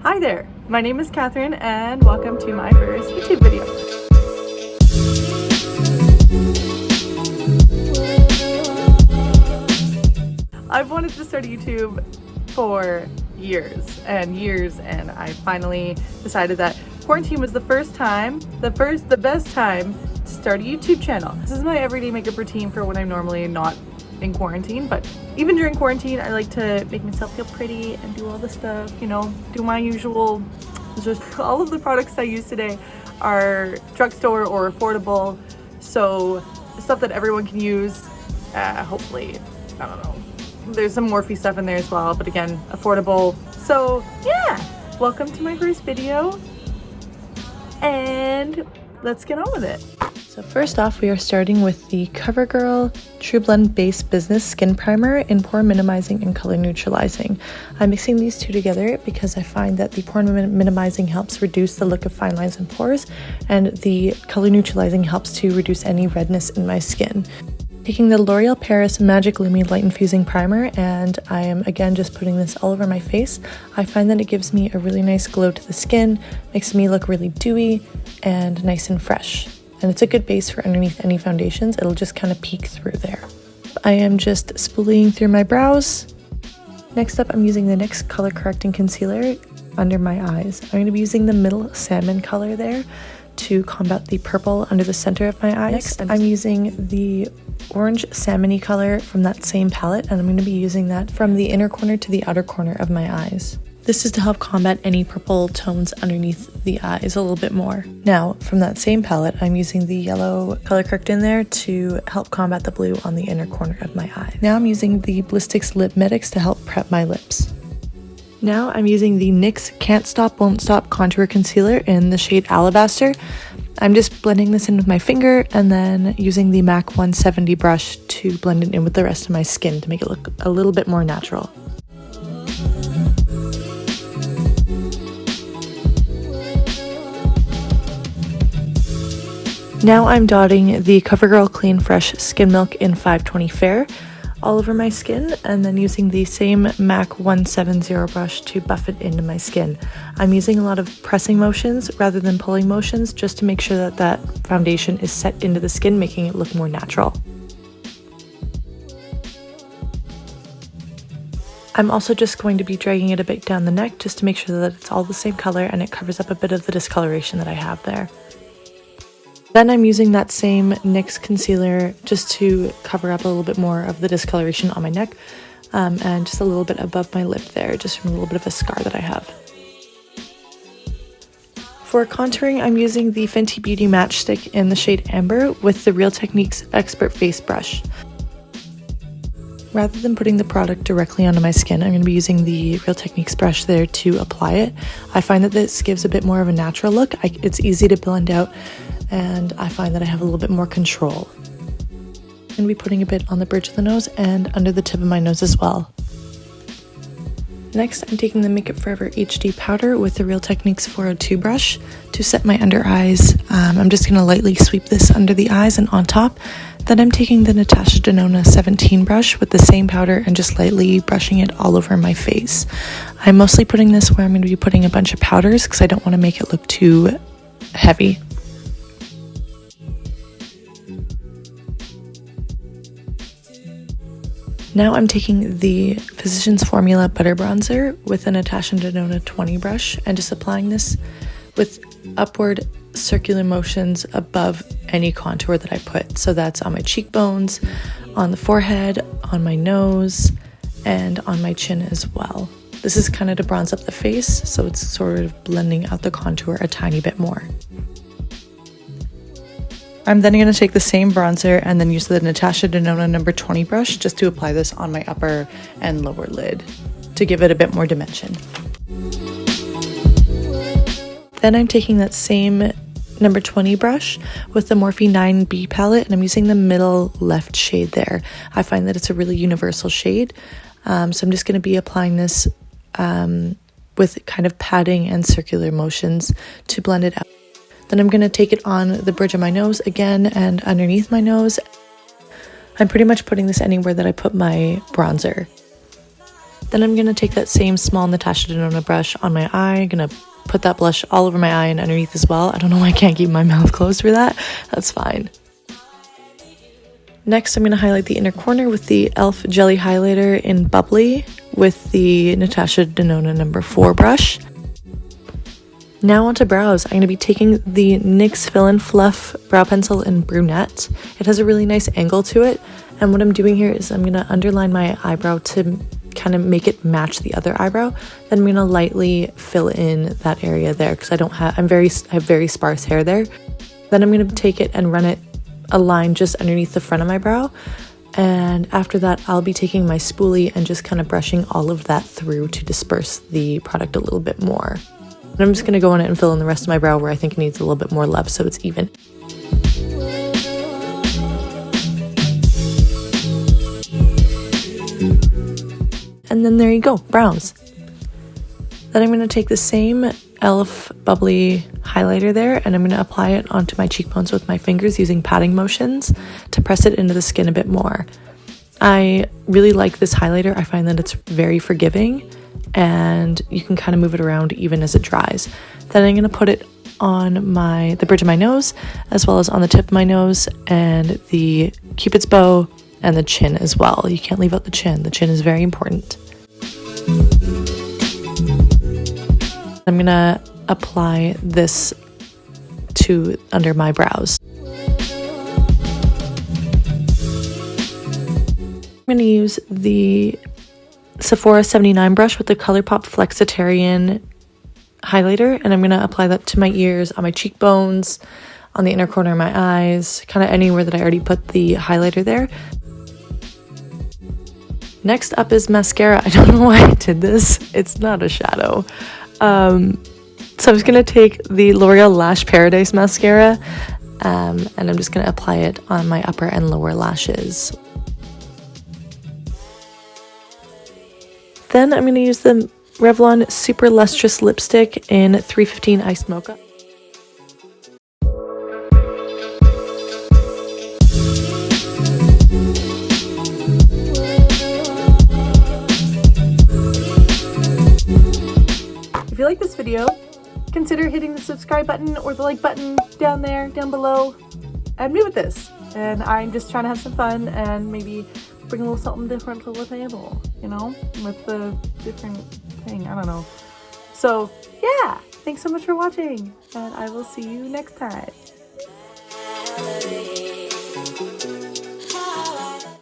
Hi there, my name is Catherine and welcome to my first YouTube video. I've wanted to start a YouTube for years and I finally decided that quarantine was the best time to start a YouTube channel. This is my everyday makeup routine for when I'm normally not in quarantine, but even during quarantine I like to make myself feel pretty and do all the stuff, you know, do my usual. Just all of the products I use today are drugstore or affordable, so stuff that everyone can use. Hopefully, I don't know, there's some Morphe stuff in there as well, but again, affordable. So yeah, welcome to my first video and let's get on with it. So first off, we are starting with the Covergirl Trueblend Base Business Skin Primer in Pore Minimizing and Color Neutralizing. I'm mixing these two together because I find that the pore minimizing helps reduce the look of fine lines and pores, and the color neutralizing helps to reduce any redness in my skin. Taking the Loreal Paris Magic Lumi Light Infusing Primer, and I am again just putting this all over my face. I find that it gives me a really nice glow to the skin, makes me look really dewy and nice and fresh. And it's a good base for underneath any foundations. It'll just kind of peek through there. I am just spooling through my brows. Next up, I'm using the NYX Color Correcting Concealer under my eyes. I'm going to be using the middle salmon color there to combat the purple under the center of my eyes. Next, I'm using the orange salmony color from that same palette, and I'm going to be using that from the inner corner to the outer corner of my eyes. This is to help combat any purple tones underneath the eyes a little bit more. Now, from that same palette, I'm using the yellow color correct in there to help combat the blue on the inner corner of my eye. Now I'm using the Ballistics Lip Medics to help prep my lips. Now I'm using the NYX Can't Stop Won't Stop Contour Concealer in the shade Alabaster. I'm just blending this in with my finger and then using the MAC 170 brush to blend it in with the rest of my skin to make it look a little bit more natural. Now I'm dotting the Covergirl Clean Fresh Skin Milk in 520 Fair all over my skin, and then using the same MAC 170 brush to buff it into my skin. I'm using a lot of pressing motions rather than pulling motions just to make sure that that foundation is set into the skin, making it look more natural. I'm also just going to be dragging it a bit down the neck just to make sure that it's all the same color and it covers up a bit of the discoloration that I have there. Then I'm using that same NYX concealer just to cover up a little bit more of the discoloration on my neck, and just a little bit above my lip there, just from a little bit of a scar that I have. For contouring, I'm using the Fenty Beauty Matchstick in the shade Amber with the Real Techniques Expert Face Brush. Rather than putting the product directly onto my skin, I'm going to be using the Real Techniques brush there to apply it. I find that this gives a bit more of a natural look. It's easy to blend out, and I find that I have a little bit more control. I'm going to be putting a bit on the bridge of the nose and under the tip of my nose as well. Next, I'm taking the Makeup Forever HD powder with the Real Techniques 402 brush to set my under eyes. I'm just going to lightly sweep this under the eyes and on top. Then I'm taking the Natasha Denona 17 brush with the same powder and just lightly brushing it all over my face. I'm mostly putting this where I'm going to be putting a bunch of powders because I don't want to make it look too heavy. Now I'm taking the Physicians Formula Butter Bronzer with the Natasha Denona 20 brush and just applying this with upward circular motions above any contour that I put. So that's on my cheekbones, on the forehead, on my nose, and on my chin as well. This is kind of to bronze up the face, so it's sort of blending out the contour a tiny bit more. I'm then going to take the same bronzer and then use the Natasha Denona number 20 brush just to apply this on my upper and lower lid to give it a bit more dimension. Then I'm taking that same number 20 brush with the Morphe 9B palette, and I'm using the middle left shade there. I find that it's a really universal shade, so I'm just going to be applying this with kind of patting and circular motions to blend it out. Then I'm going to take it on the bridge of my nose again and underneath my nose. I'm pretty much putting this anywhere that I put my bronzer. Then I'm going to take that same small Natasha Denona brush on my eye. I'm going to put that blush all over my eye and underneath as well. I don't know why I can't keep my mouth closed for that. That's fine. Next, I'm going to highlight the inner corner with the e.l.f. Jelly Highlighter in Bubbly with the Natasha Denona number 4 brush. Now onto brows. I'm going to be taking the NYX Fill and Fluff brow pencil in Brunette. It has a really nice angle to it, and what I'm doing here is I'm going to underline my eyebrow to kind of make it match the other eyebrow. Then I'm going to lightly fill in that area there because I have very sparse hair there. Then I'm going to take it and run it a line just underneath the front of my brow, and after that I'll be taking my spoolie and just kind of brushing all of that through to disperse the product a little bit more. And I'm just going to go on it and fill in the rest of my brow where I think it needs a little bit more love so it's even. And then there you go, brows. Then I'm going to take the same e.l.f. Bubbly highlighter there and I'm going to apply it onto my cheekbones with my fingers using patting motions to press it into the skin a bit more. I really like this highlighter. I find that it's very forgiving and you can kind of move it around even as it dries. Then I'm going to put it on the bridge of my nose as well as on the tip of my nose and the cupid's bow and the chin as well. You can't leave out the chin. The chin is very important. I'm going to apply this to under my brows. I'm going to use the Sephora 79 brush with the ColourPop Flexitarian highlighter, and I'm going to apply that to my ears, on my cheekbones, on the inner corner of my eyes, kind of anywhere that I already put the highlighter there. Next up is mascara. I don't know why I did this. It's not a shadow. So I'm just going to take the L'Oreal Lash Paradise mascara and I'm just going to apply it on my upper and lower lashes. Then I'm going to use the Revlon Super Lustrous Lipstick in 315 Iced Mocha. If you like this video, consider hitting the subscribe button or the like button down below. I'm new at this and I'm just trying to have some fun and maybe bring a little something different to the table, you know, with the different thing, I don't know. So yeah, thanks so much for watching and I will see you next time.